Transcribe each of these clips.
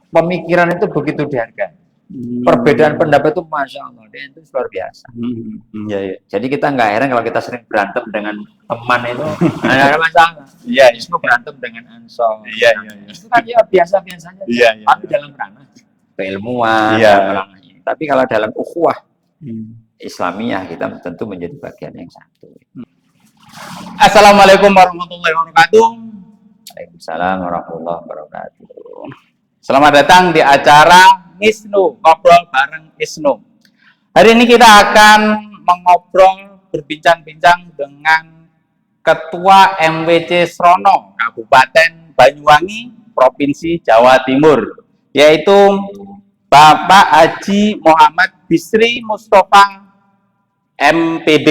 pemikiran itu begitu dihargai. Perbedaan pendapat itu masya Allah, dia itu luar biasa. Ya, ya. Jadi kita nggak heran kalau kita sering berantem dengan teman itu, nggak ada masalah. Iya, Justru berantem dengan ansor. Iya, iya, iya. Itu kan ya biasa-biasa saja. Iya, iya. Tapi dalam ranah keilmuan, Iya. dalam ranah ini. Tapi kalau dalam ukhuwah Islamiyah kita tentu menjadi bagian yang satu. Assalamualaikum warahmatullahi wabarakatuh. Waalaikumsalam warahmatullahi wabarakatuh. Selamat datang di acara Isnu, ngobrol bareng Isnu. Hari ini kita akan mengobrol, berbincang-bincang dengan Ketua MWC Srono, Kabupaten Banyuwangi, Provinsi Jawa Timur, yaitu Bapak Haji Muhammad Bisri Mustafa MPD.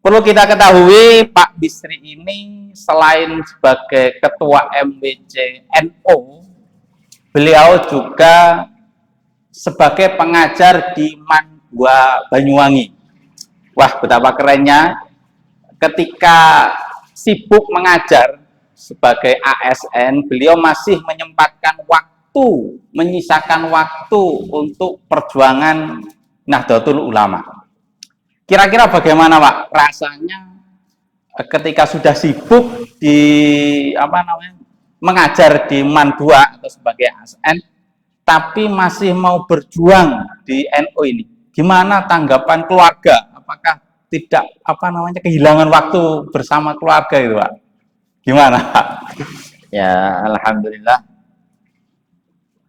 Perlu kita ketahui, Pak Bisri ini selain sebagai Ketua MWC NU, beliau juga sebagai pengajar di MAN 2 Banyuwangi. Wah, betapa kerennya ketika sibuk mengajar sebagai ASN, beliau masih menyempatkan waktu, menyisakan waktu untuk perjuangan Nahdlatul Ulama. Kira-kira bagaimana, Pak, rasanya ketika sudah sibuk di mengajar di MAN 2 atau sebagai ASN, tapi masih mau berjuang di NU ini? Gimana tanggapan keluarga? Apakah tidak kehilangan waktu bersama keluarga itu, Pak? Gimana, Pak? Ya, alhamdulillah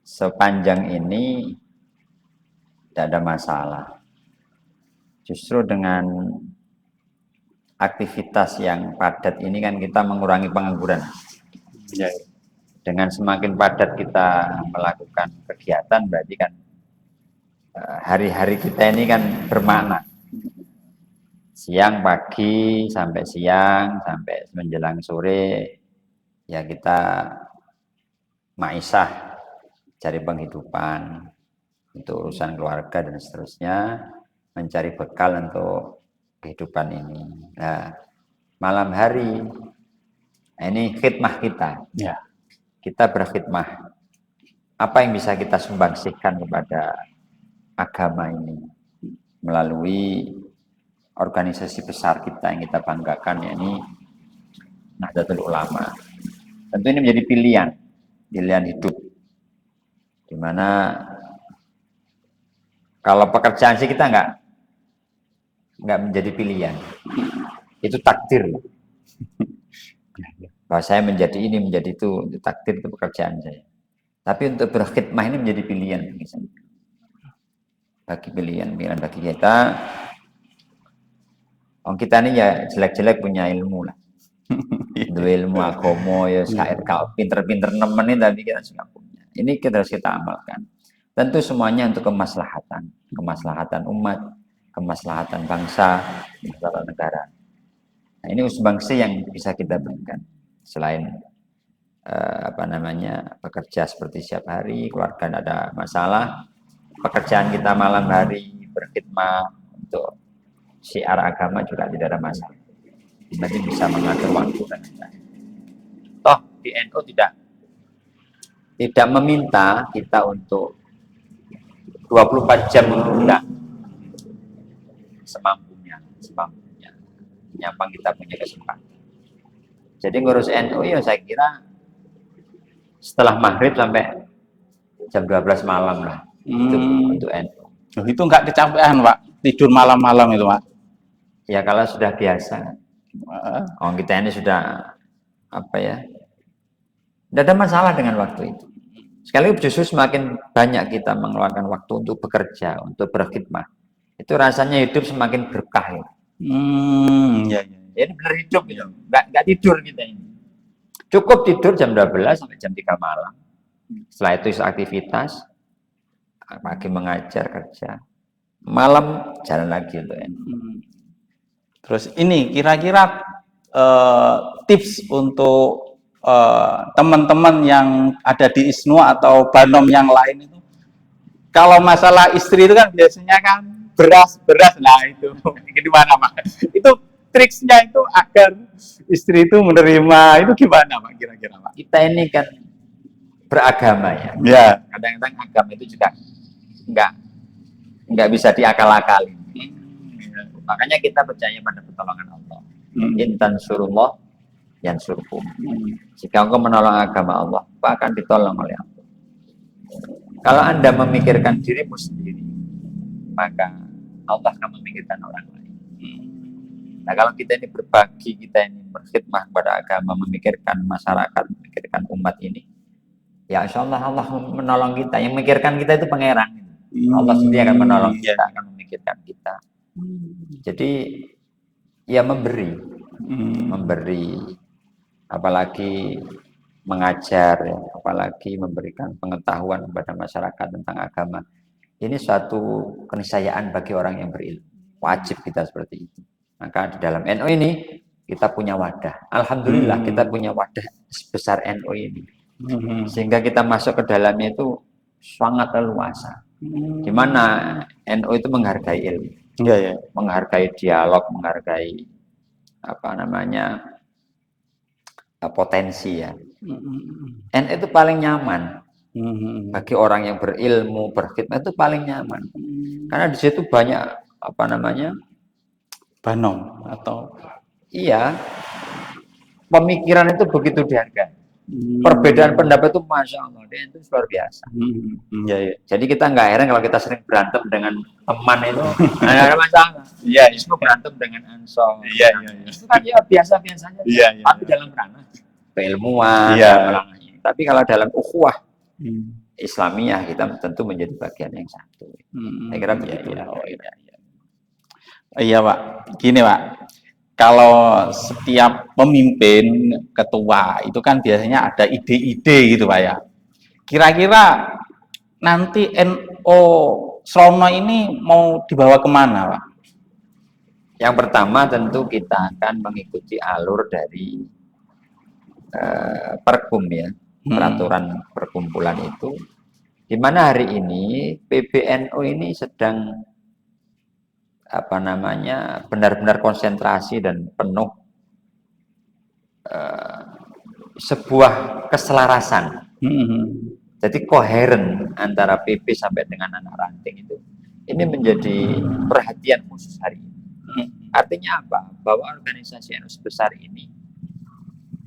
sepanjang ini tidak ada masalah. Justru dengan aktivitas yang padat ini kan kita mengurangi pengangguran. Ya. Dengan semakin padat kita melakukan kegiatan, berarti kan hari-hari kita ini kan bermakna. Siang, pagi, sampai siang, sampai menjelang sore, ya kita maisah, cari penghidupan untuk urusan keluarga dan seterusnya, mencari bekal untuk kehidupan ini. Nah, malam hari ini khidmah kita. Ya. Kita berkhidmah. Apa yang bisa kita sumbangsihkan kepada agama ini melalui organisasi besar kita yang kita banggakan, yakni Nahdlatul Ulama. Tentu ini menjadi pilihan hidup, dimana kalau pekerjaan sih kita nggak menjadi pilihan, itu takdir. Bahwa saya menjadi ini, menjadi itu takdir, itu pekerjaan saya. Tapi untuk berkhidmah ini menjadi pilihan bagi kita. Kita ini ya jelek-jelek punya ilmu lah. Dua ilmu agomo ya syair kau pinter-pinter nemenin, tapi kita juga punya. Ini kita harus kita amalkan. Tentu semuanya untuk kemaslahatan umat, kemaslahatan bangsa, kemaslahatan negara. Nah, ini sumbangsi yang bisa kita berikan. Selain bekerja seperti setiap hari, keluarga tidak ada masalah, pekerjaan kita malam hari berkhidmat untuk syiar agama juga tidak ada masalah. Nanti bisa mengatur waktu dan lain-lain. Toh di NU tidak meminta kita untuk 24 jam menunda, semampunya nyampang kita punya kesempatan. Jadi ngurus NU ya saya kira setelah maghrib sampai jam 12 malam lah. Itu untuk NU. Itu nggak kecapean, Pak, tidur malam-malam itu, Pak? Ya kalau sudah biasa. Kita ini sudah tidak ada masalah dengan waktu itu. Sekali justru semakin banyak kita mengeluarkan waktu untuk bekerja, untuk berkhidmah, itu rasanya hidup semakin berkah. Ya. Jadi benar hidup gitu, nggak tidur kita ini. Cukup tidur jam 12 sampai jam 3 malam. Setelah itu aktivitas, pagi mengajar, kerja, malam jalan lagi untuk Terus ini kira-kira tips untuk teman-teman yang ada di ISNU atau Banom yang lain itu, kalau masalah istri itu kan biasanya kan beras, nah itu gimana, Pak? Itu triksnya itu agar istri itu menerima itu gimana, Pak, kira-kira, Pak? Kita ini kan beragama ya. Ya. Kadang-kadang agama itu juga nggak bisa diakal-akali. Makanya kita percaya pada pertolongan Allah. Intan surullah yang surkum. Jika engkau menolong agama Allah, engkau akan ditolong oleh Allah. Kalau Anda memikirkan dirimu sendiri, maka Allah akan memikirkan orang lain. Nah, kalau kita ini berbagi, kita ini berkhidmah kepada agama, memikirkan masyarakat, memikirkan umat ini, ya insya Allah Allah menolong kita. Yang memikirkan kita itu pangeran. Allah sendiri akan menolong kita, akan memikirkan kita. Jadi ya memberi, apalagi mengajar, ya, apalagi memberikan pengetahuan kepada masyarakat tentang agama. Ini suatu keniscayaan bagi orang yang berilmu. Wajib kita seperti itu. Maka di dalam NU ini kita punya wadah. Alhamdulillah kita punya wadah sebesar NU ini. Sehingga kita masuk ke dalamnya itu sangat leluasa. Di mana NU itu menghargai ilmu. Ya. Menghargai dialog, menghargai potensi ya. NU itu paling nyaman. Bagi orang yang berilmu, berkhidmat itu paling nyaman. Karena di situ banyak banom atau iya, pemikiran itu begitu dihargai. Perbedaan pendapat itu masya Allah, itu luar biasa. Ya. Jadi kita nggak heran kalau kita sering berantem dengan teman itu, nggak ada masalah. Iya. Itu berantem dengan ansor. Iya. Itu kan ya biasa-biasa saja. Iya. Tapi dalam ranah keilmuan, Iya. Tapi kalau dalam ukhuwah Islamiyah kita tentu menjadi bagian yang satu. Saya kira begitu. Iya Pak, gini Pak, kalau setiap pemimpin ketua itu kan biasanya ada ide-ide gitu Pak ya. Kira-kira nanti NU Srono ini mau dibawa kemana Pak? Yang pertama tentu kita akan mengikuti alur dari Perkum ya, peraturan perkumpulan itu, di mana hari ini PBNU ini sedang benar-benar konsentrasi dan penuh sebuah keselarasan. Jadi koheren antara PP sampai dengan anak ranting itu, ini menjadi perhatian khusus hari ini. Artinya apa? Bahwa organisasi NU sebesar ini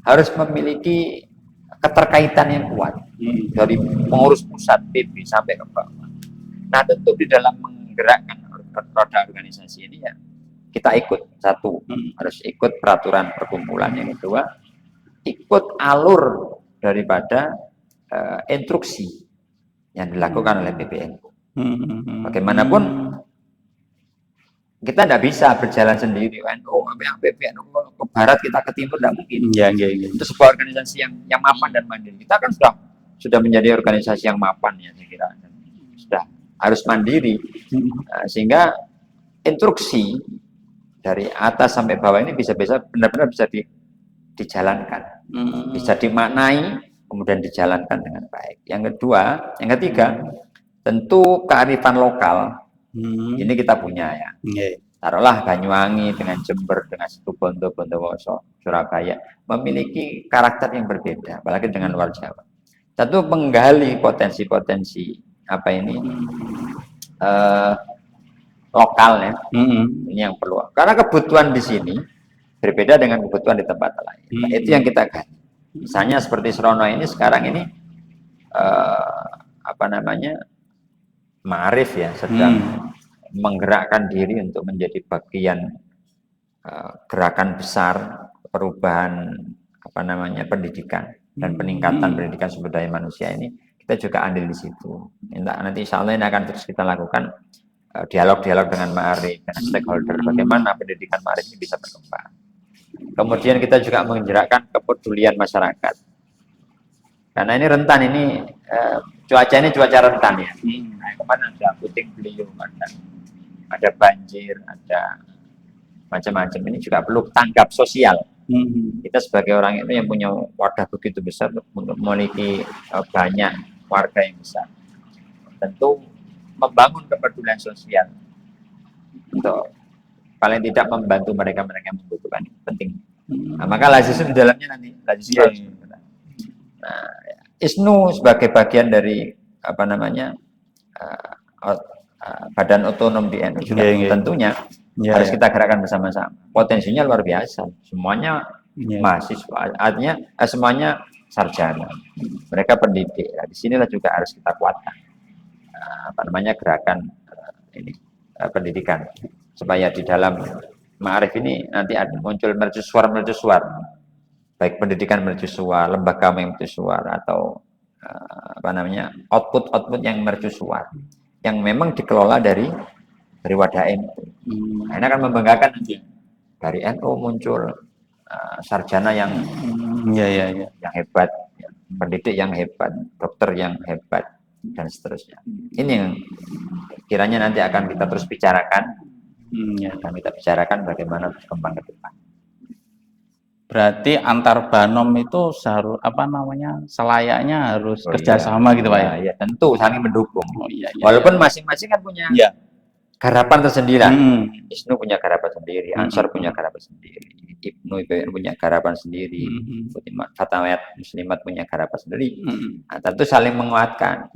harus memiliki keterkaitan yang kuat dari pengurus pusat PP sampai ke bawah. Nah tentu di dalam menggerakkan roda organisasi ini ya kita ikut, satu harus ikut peraturan perkumpulan, yang kedua ikut alur daripada instruksi yang dilakukan oleh PBNU. Bagaimanapun kita tidak bisa berjalan sendiri. PBNU ke barat, kita ke timur, tidak mungkin. Ya. Itu sebuah organisasi yang mapan dan mandiri. Kita kan sudah menjadi organisasi yang mapan ya, saya kira. Sudah harus mandiri, sehingga instruksi dari atas sampai bawah ini benar-benar bisa dijalankan, bisa dimaknai, kemudian dijalankan dengan baik. Yang ketiga, tentu kearifan lokal ini kita punya ya. Taruhlah Banyuwangi dengan Jember, dengan Situbondo, Bondowoso, Surabaya memiliki karakter yang berbeda, apalagi dengan luar Jawa. Tentu menggali potensi-potensi lokal ya. Ini yang perlu. Karena kebutuhan di sini berbeda dengan kebutuhan di tempat lain. Itu yang kita gali. Misalnya seperti Srono ini sekarang ini Ma'arif ya, sedang menggerakkan diri untuk menjadi bagian gerakan besar perubahan pendidikan dan peningkatan pendidikan sumber daya manusia ini. Kita juga andil di situ. Nanti insya Allah ini akan terus kita lakukan dialog-dialog dengan Ma'arif, dengan stakeholder, bagaimana pendidikan Ma'arif ini bisa berkembang. Kemudian kita juga menggerakkan kepedulian masyarakat. Karena ini rentan, cuaca ini cuaca rentan ya. Kemarin ada puting beliung, ada banjir, ada macam-macam. Ini juga perlu tanggap sosial. Kita sebagai orang itu yang punya wadah begitu besar untuk memiliki banyak warga yang besar, tentu membangun kepedulian sosial untuk paling tidak membantu mereka yang membutuhkan, penting. Nah, maka lazis di dalamnya nanti lazis. Nah, ISNU sebagai bagian dari apa namanya badan otonom di NU juga tentunya harus kita gerakkan bersama-sama. Potensinya luar biasa. Semuanya mahasiswa, artinya semuanya sarjana. Mereka pendidik. Nah, disinilah juga harus kita kuatkan apa namanya gerakan ini pendidikan supaya di dalam ma'arif ini nanti ada muncul mercusuar, baik pendidikan mercusuar, lembaga mercusuar atau apa namanya output yang mercusuar yang memang dikelola dari wadah NU. Nah, ini akan membanggakan nanti dari NU muncul sarjana yang yang hebat, pendidik yang hebat, dokter yang hebat dan seterusnya. Ini yang kiranya nanti akan kita terus bicarakan, akan kita bicarakan bagaimana berkembang ke depan. Berarti antar banom itu harus apa namanya selayaknya harus kerjasama gitu Pak ya? Ya tentu saling mendukung. Walaupun masing-masing kan punya garapan tersendiri. ISNU punya garapan sendiri, Ansor punya garapan sendiri, Ibnu punya garapan sendiri, Fatawiyat Muslimat punya garapan sendiri. Nah, tentu saling menguatkan.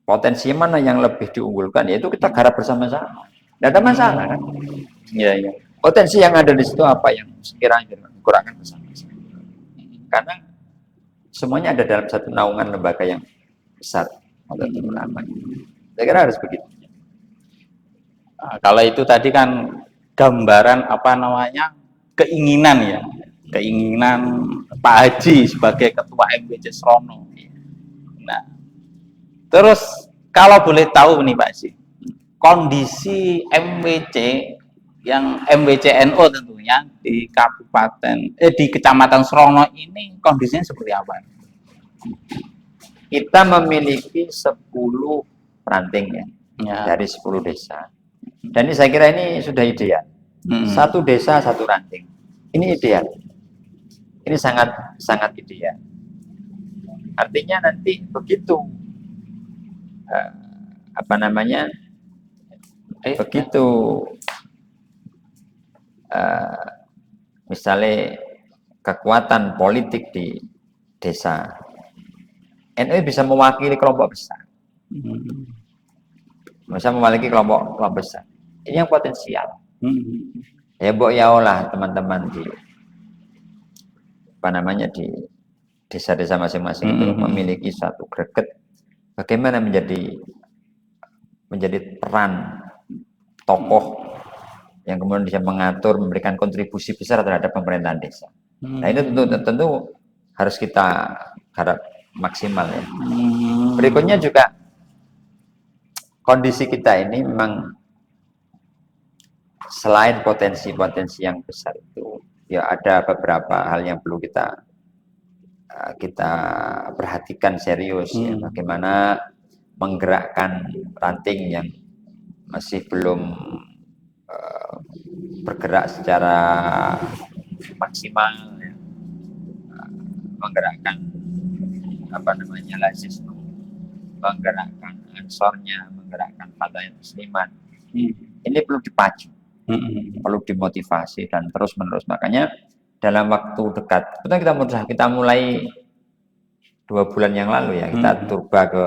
Potensi mana yang lebih diunggulkan, yaitu kita garap bersama-sama. Tidak ada masalah kan? Potensi yang ada di situ apa yang sekiranya dikurangkan bersama-sama. Karena semuanya ada dalam satu naungan lembaga yang besar. Saya kira harus begitu. Kalau itu tadi kan gambaran apa namanya keinginan Pak Haji sebagai ketua MWC Srono. Nah, terus kalau boleh tahu nih Pak Haji, kondisi MWC yang MWC NU tentunya di di Kecamatan Srono ini kondisinya seperti apa? Kita memiliki 10 ranting dari 10 desa. Dan ini saya kira ini sudah ideal. Satu desa, satu ranting. Ini ideal. Ini sangat ideal. Artinya nanti begitu apa namanya begitu misalnya kekuatan politik di desa, NU bisa mewakili kelompok besar, bisa mewakili kelompok besar. Ini yang potensial. Ya lah teman-teman di apa namanya di desa-desa masing-masing itu memiliki satu greget bagaimana menjadi peran tokoh yang kemudian bisa mengatur, memberikan kontribusi besar terhadap pemerintahan desa. Nah ini tentu harus kita garap maksimal ya. Berikutnya juga kondisi kita ini memang selain potensi-potensi yang besar itu, ya ada beberapa hal yang perlu kita perhatikan serius ya. Bagaimana menggerakkan ranting yang masih belum bergerak secara maksimal ya. Menggerakkan apa namanya Lazisnu, menggerakkan Ansornya, menggerakkan Fatawiyat Muslimat. Ini perlu dipacu, perlu dimotivasi dan terus menerus. Makanya dalam waktu dekat, kita mulai 2 bulan yang lalu ya, kita turba ke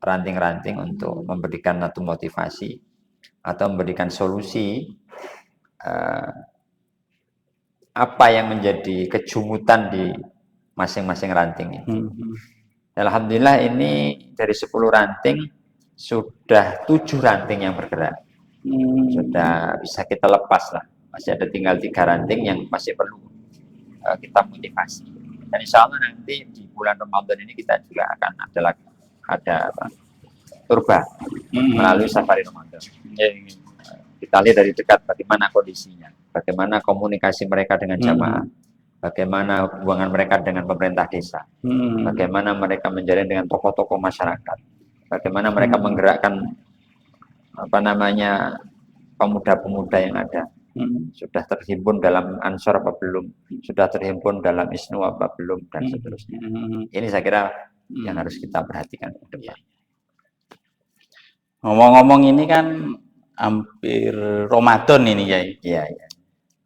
ranting-ranting untuk memberikan satu motivasi atau memberikan solusi apa yang menjadi kejumutan di masing-masing ranting itu. Alhamdulillah ini dari 10 ranting sudah 7 ranting yang bergerak. Sudah bisa kita lepas lah. Masih ada tinggal 3 ranting yang masih perlu kita motivasi. Dan insya Allah nanti di bulan Ramadan ini kita juga akan ada turba melalui safari Ramadan. Kita lihat dari dekat bagaimana kondisinya, bagaimana komunikasi mereka dengan jamaah, bagaimana hubungan mereka dengan pemerintah desa, bagaimana mereka menjalin dengan tokoh-tokoh masyarakat, bagaimana mereka menggerakkan apa namanya pemuda-pemuda yang ada, sudah terhimpun dalam Ansor apa belum, sudah terhimpun dalam ISNU apa belum, dan seterusnya. Ini saya kira yang harus kita perhatikan ke depan. Ngomong-ngomong ini kan hampir Ramadan ini ya. Iya.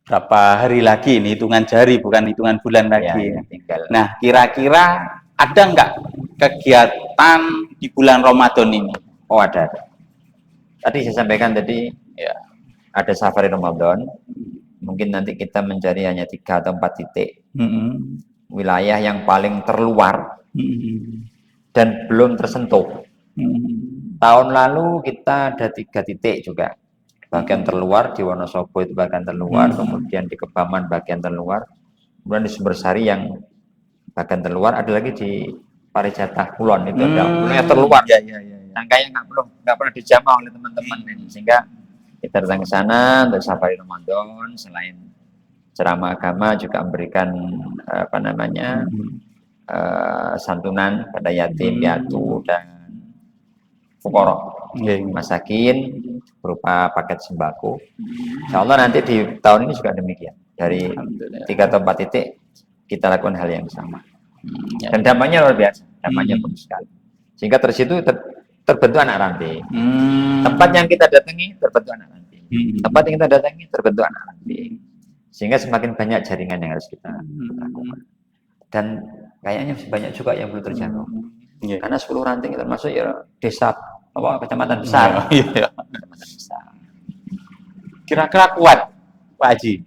Berapa hari lagi ini, hitungan jari bukan hitungan bulan lagi. Tinggal. Nah, kira-kira ada nggak kegiatan di bulan Ramadan ini? Oh ada. Tadi saya sampaikan tadi Ya. ada safari Ramadan. Mungkin nanti kita mencari hanya 3 atau 4 titik wilayah yang paling terluar dan belum tersentuh. Tahun lalu kita ada 3 titik juga. Bagian terluar di Wonosobo itu bagian terluar, kemudian di Kebaman bagian terluar, kemudian di Sumbersari yang bagian terluar, ada lagi di Parijatah Kulon itu ada yang terluar. Ya. Rangkaian nggak pernah dijamah oleh teman-teman ini, sehingga kita datang ke sana untuk safari Ramadan. Selain ceramah agama juga memberikan santunan pada yatim, piatu dan fuqara, masakin berupa paket sembako. Insya Allah nanti di tahun ini juga demikian. Dari 3 atau 4 titik kita lakukan hal yang sama. Dan dampaknya luar biasa, dampaknya bagus sekali. Sehingga dari situ terbentuk anak ranting. Tempat yang kita datangi terbentuk anak ranting. Tempat yang kita datangi terbentuk anak ranting. Sehingga semakin banyak jaringan yang harus kita lakukan. Dan kayaknya banyak juga yang belum terjangkau. Karena 10 ranting termasuk ya desa kecamatan besar. Kecamatan besar. Kira-kira kuat Pak Haji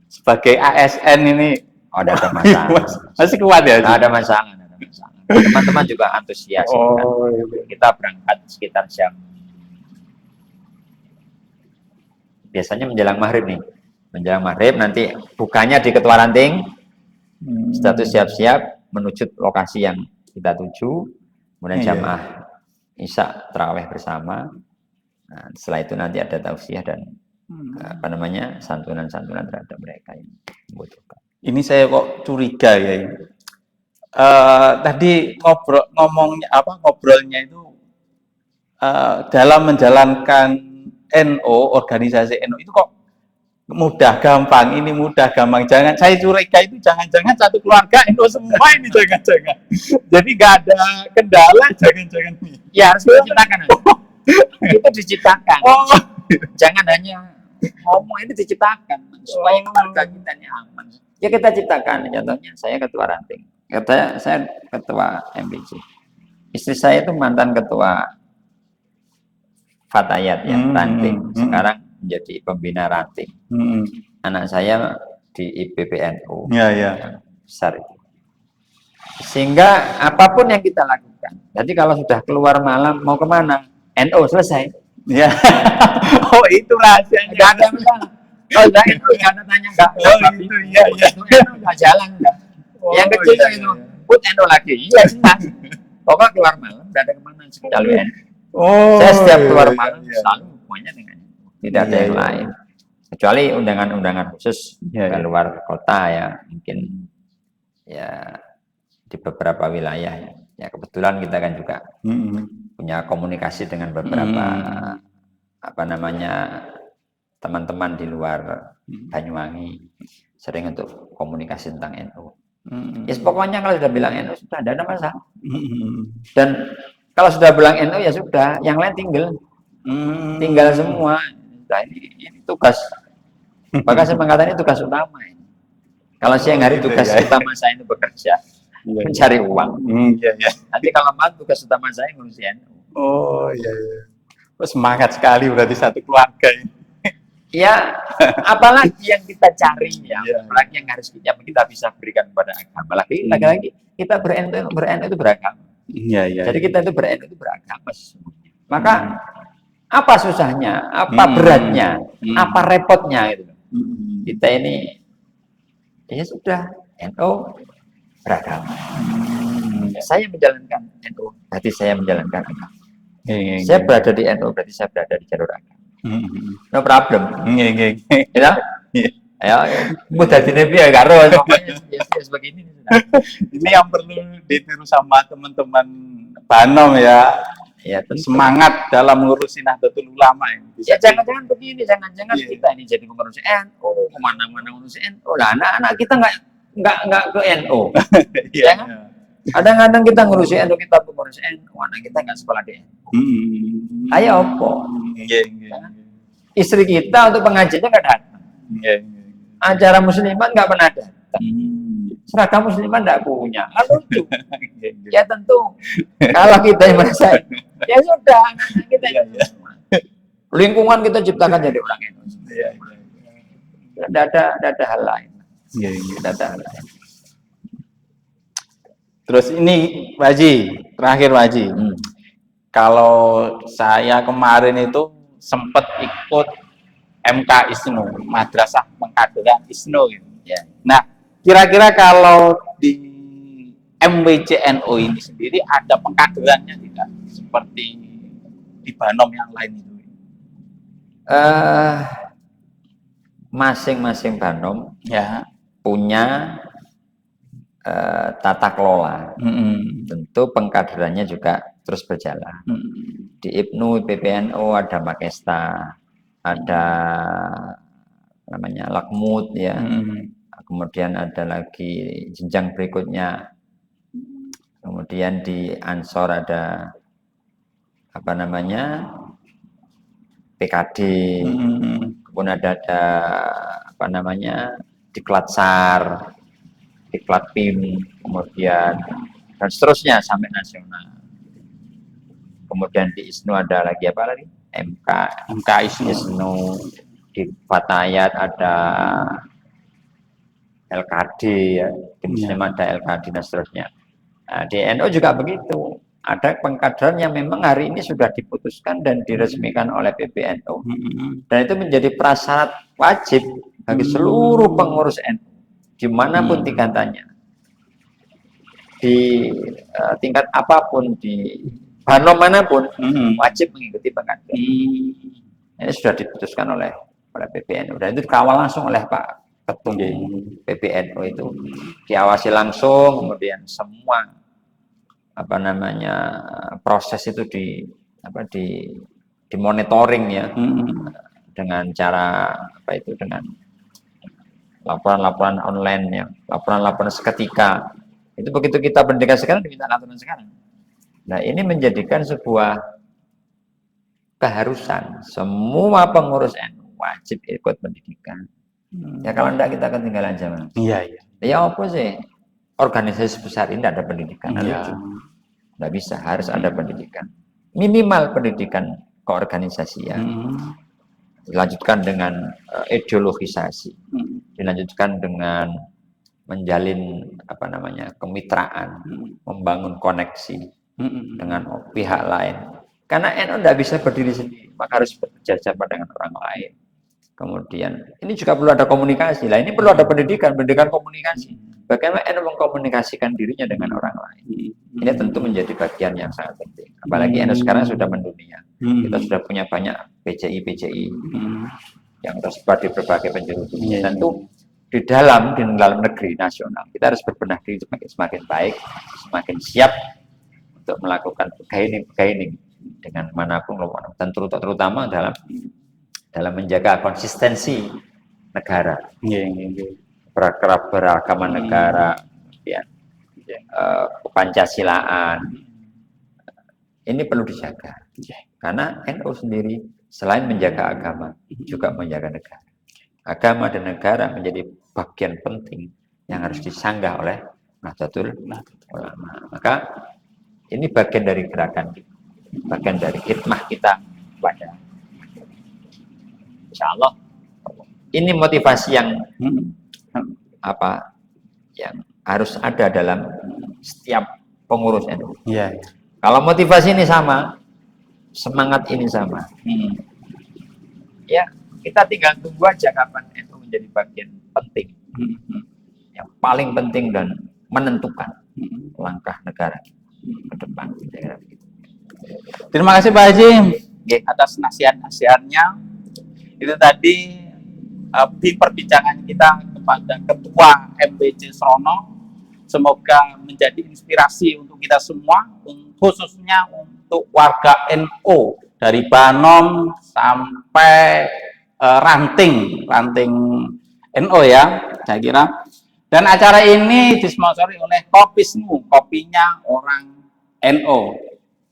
sebagai ASN ini? Oh, ada masalah. Masih kuat ya? Ada masalah. Teman-teman juga antusias. Kita berangkat sekitar jam, biasanya menjelang maghrib nih. Menjelang maghrib nanti bukanya di Ketua Ranting. Status siap-siap menuju lokasi yang kita tuju. Kemudian jamaah Isya tarawih bersama. Nah, setelah itu nanti ada tausiah dan santunan-santunan terhadap mereka yang membutuhkan. Ini saya kok curiga ya. Tadi ngobrolnya itu dalam menjalankan NO, organisasi NO itu kok mudah gampang, ini mudah gampang. Jangan, saya curiga itu jangan-jangan satu keluarga NO semua ini, jangan-jangan. Jadi nggak ada kendala, jangan-jangan. Ya harus diciptakan. Itu diciptakan. Jangan hanya ngomong, ini diciptakan supaya keluarga kita ini aman. Ya kita ciptakan. Contohnya saya ketua ranting, saya ketua MBC. Istri saya itu mantan ketua Fatayat ya, ranting. Sekarang menjadi pembina ranting. Anak saya di IPPNU. Besar itu. Sehingga apapun yang kita lakukan. Jadi kalau sudah keluar malam mau kemana? NU selesai. Ya. Oh itu rahasianya. Nggak ada masalah. Oh enggak, itu nggak ada tanya enggak. Itu iya. Itu nggak jalan enggak. Yang kecil itu put NU lagi. Iya jelas. Pokoknya keluar malam nggak ada kemana selalu NU. Saya setiap keluar malam selalu semuanya dengan tidak ada yang lain. Kecuali undangan-undangan khusus keluar kota ya, mungkin ya di beberapa wilayah ya kebetulan kita kan juga punya komunikasi dengan beberapa teman-teman di luar Banyuwangi, sering untuk komunikasi tentang NU. Ya pokoknya kalau sudah bilang NU sudah ada masalah. Dan kalau sudah bilang NU ya sudah, yang lain tinggal semua. Nah, ini tugas. Maka saya mengatakan ini tugas utama. Kalau siang hari tugas utama saya itu bekerja, mencari uang. Nanti kalau malam tugas utama saya ngurusi NU. Oh iya. Semangat sekali berarti satu keluarga ini. Ya, apalagi yang kita cari ya, apalagi yang harus kita bisa berikan kepada agama. Lagi-lagi kita ber-NU itu beragama. Jadi kita itu ber-NU itu beragama sesungguhnya. Maka apa susahnya, apa beratnya, apa repotnya itu. Kita ini ya sudah NU beragama. Saya menjalankan NU, berarti saya menjalankan agama. Saya berada di NU, berarti saya berada di jalur agama. No problem. Ya, mudah dinepi ya karo pokoknya sebegini. Ini yang perlu ditiru sama teman-teman Banom ya. Ya, semangat dalam ngurusin Nahdlatul Ulama ini. Ya jangan-jangan begini, jangan-jangan kita ini jadi pengurus NU, kemana-mana ngurus NU. Lah anak-anak kita nggak ke NU. Ya kan? Kadang-kadang kita ngurusi NU, kita pengurus NU, anak kita nggak sekolah di NU. Ayo apa? Istri kita untuk pengajiannya nggak datang. Acara muslimat nggak pernah datang. seragam muslimah tidak punya, kan lucu. Ya tentu, kalau kita yang merasa, ya sudah, anak-anak kita yang lingkungan kita ciptakan jadi orang Indonesia. Tidak ada hal lain. Tidak ada hal lain. Terus ini Pak Haji, terakhir Pak Haji. Kalau saya kemarin itu sempat ikut MK ISNU, Madrasah Pengkaderan ISNU gitu. Ya. Nah, kira-kira kalau di MWCNO ini sendiri ada pengkaderannya tidak seperti di Banom yang lain itu? Masing-masing Banom Ya, punya tata kelola. Tentu pengkaderannya juga terus berjalan. Di IPNU, PPNU ada Makesta, ada namanya Lakmut ya. Kemudian ada lagi jenjang berikutnya. Kemudian di Ansor ada apa namanya PKD. Kemudian ada apa namanya Diklat SAR, Diklat PIM, kemudian dan seterusnya sampai nasional. Kemudian di ISNU ada lagi apa lagi? MK ISNU. Di Fatayat ada LKD ya, di Muslim ada LKD dan seterusnya. Nah, di NU juga begitu. Ada pengkaderan yang memang hari ini sudah diputuskan dan diresmikan oleh PBNU. Dan itu menjadi prasyarat wajib bagi seluruh pengurus NU dimanapun tingkatannya. Di tingkat apapun, di Banom manapun wajib mengikuti pengkaderan. Ini sudah diputuskan oleh PBNU dan itu dikawal langsung oleh Pak Ketum PBNU itu, diawasi langsung, kemudian semua apa namanya proses itu dimonitoring ya, dengan cara apa itu, dengan laporan-laporan online ya, laporan-laporan seketika. Itu begitu kita pendidikan sekarang diminta laporan sekarang. Nah, ini menjadikan sebuah keharusan semua pengurus NU wajib ikut pendidikan. Ya kalau enggak kita ketinggalan zaman. Iya. Ya apa sih? Organisasi sebesar ini tidak ada pendidikan. Lucu. Nggak bisa, harus ada pendidikan. Minimal pendidikan keorganisasian. Dilanjutkan dengan ideologisasi. Dilanjutkan dengan menjalin apa namanya kemitraan, membangun koneksi dengan pihak lain. Karena NU tidak bisa berdiri sendiri, maka harus bekerja sama dengan orang lain. Kemudian ini juga perlu ada komunikasi. Lah ini perlu ada pendidikan komunikasi. Bagaimana NU mengkomunikasikan dirinya dengan orang lain. Ini tentu menjadi bagian yang sangat penting. Apalagi NU sekarang sudah mendunia. Kita sudah punya banyak PCI yang tersebar di berbagai penjuru dunia. Tentu di dalam negeri nasional kita harus berbenah diri semakin baik, semakin siap untuk melakukan bargaining dengan manapun, dan terutama dalam menjaga konsistensi negara, beragaman negara, ya, Pancasilaan. Ini perlu dijaga, karena NU sendiri selain menjaga agama, juga menjaga negara. Agama dan negara menjadi bagian penting yang harus disanggah oleh Nahdlatul Ulama. Maka ini bagian dari gerakan kita, bagian dari khidmah kita kepada. Insya Allah ini motivasi yang yang harus ada dalam setiap pengurus NU. Kalau motivasi ini sama, semangat ini sama, ya kita tinggal tunggu aja kapan NU menjadi bagian penting, yang paling penting dan menentukan langkah negara ke depan. Terima kasih Pak Haji atas nasihat-nasihatnya. Itu tadi perbincangan kita kepada Ketua MWC Srono. Semoga menjadi inspirasi untuk kita semua, khususnya untuk warga NU dari Banom sampai ranting NU ya, saya kira. Dan acara ini disponsori oleh Kopi Snu, kopinya orang NU.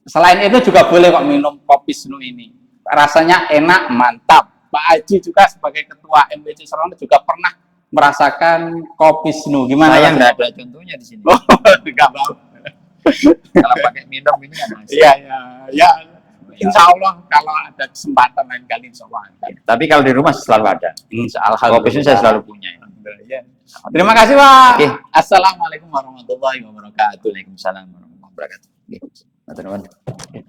Selain itu juga boleh kok minum Kopi Snu ini, rasanya enak, mantap. Pak Haji juga sebagai Ketua MWC Srono juga pernah merasakan kopi Snu. Gimana? Sayang nggak ada contohnya di sini. Oh, nggak apa-apa. Kalau pakai minum ini kan asik. Iya, ya. Insya Allah kalau ada kesempatan lain kali, insya Allah. Tapi kalau di rumah selalu ada. Insya Allah. Kopi Snu saya selalu punya. Ya. Terima kasih Pak. Oke. Assalamualaikum warahmatullahi wabarakatuh. Waalaikumsalam warahmatullahi wabarakatuh. Oke. Matur nuwun.